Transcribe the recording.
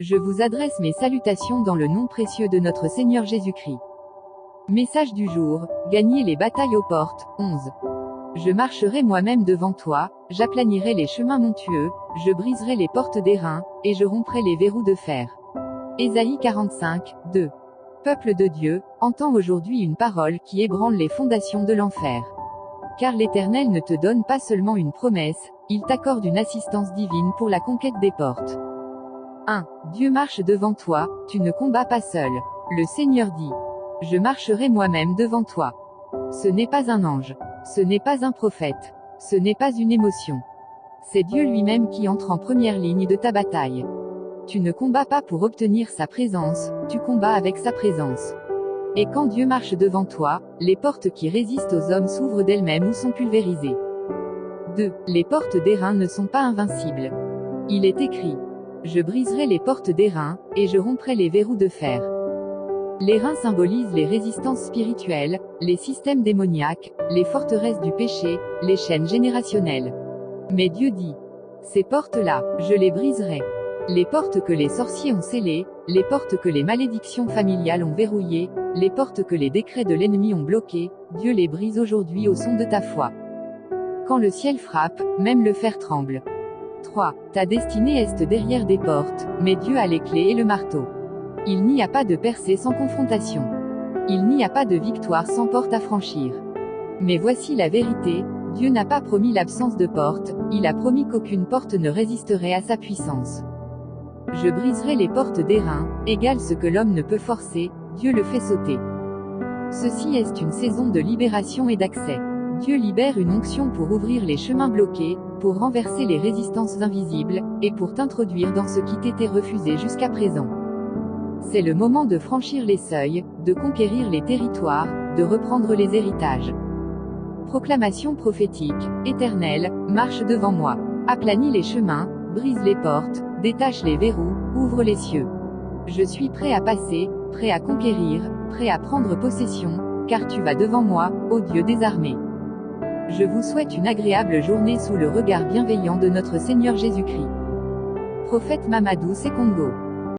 Je vous adresse mes salutations dans le nom précieux de notre Seigneur Jésus-Christ. Message du jour, gagner les batailles aux portes, 11. Je marcherai moi-même devant toi, j'aplanirai les chemins montueux, je briserai les portes d'airain, et je romprai les verrous de fer. Ésaïe 45, 2. Peuple de Dieu, entends aujourd'hui une parole qui ébranle les fondations de l'enfer. Car l'Éternel ne te donne pas seulement une promesse, il t'accorde une assistance divine pour la conquête des portes. 1. Dieu marche devant toi, tu ne combats pas seul. Le Seigneur dit: je marcherai moi-même devant toi. Ce n'est pas un ange. Ce n'est pas un prophète. Ce n'est pas une émotion. C'est Dieu lui-même qui entre en première ligne de ta bataille. Tu ne combats pas pour obtenir sa présence, tu combats avec sa présence. Et quand Dieu marche devant toi, les portes qui résistent aux hommes s'ouvrent d'elles-mêmes ou sont pulvérisées. 2. Les portes d'airain ne sont pas invincibles. Il est écrit: je briserai les portes d'airain, et je romprai les verrous de fer. L'airain symbolise les résistances spirituelles, les systèmes démoniaques, les forteresses du péché, les chaînes générationnelles. Mais Dieu dit: ces portes-là, je les briserai. Les portes que les sorciers ont scellées, les portes que les malédictions familiales ont verrouillées, les portes que les décrets de l'ennemi ont bloquées, Dieu les brise aujourd'hui au son de ta foi. Quand le ciel frappe, même le fer tremble. 3. Ta destinée est derrière des portes, mais Dieu a les clés et le marteau. Il n'y a pas de percée sans confrontation. Il n'y a pas de victoire sans porte à franchir. Mais voici la vérité, Dieu n'a pas promis l'absence de porte, il a promis qu'aucune porte ne résisterait à sa puissance. Je briserai les portes d'airain, égale ce que l'homme ne peut forcer, Dieu le fait sauter. Ceci est une saison de libération et d'accès. Dieu libère une onction pour ouvrir les chemins bloqués, pour renverser les résistances invisibles, et pour t'introduire dans ce qui t'était refusé jusqu'à présent. C'est le moment de franchir les seuils, de conquérir les territoires, de reprendre les héritages. Proclamation prophétique: Éternel, marche devant moi. Aplanis les chemins, brise les portes, détache les verrous, ouvre les cieux. Je suis prêt à passer, prêt à conquérir, prêt à prendre possession, car tu vas devant moi, ô Dieu des armées. Je vous souhaite une agréable journée sous le regard bienveillant de notre Seigneur Jésus-Christ. Prophète Mamadou Sekongo.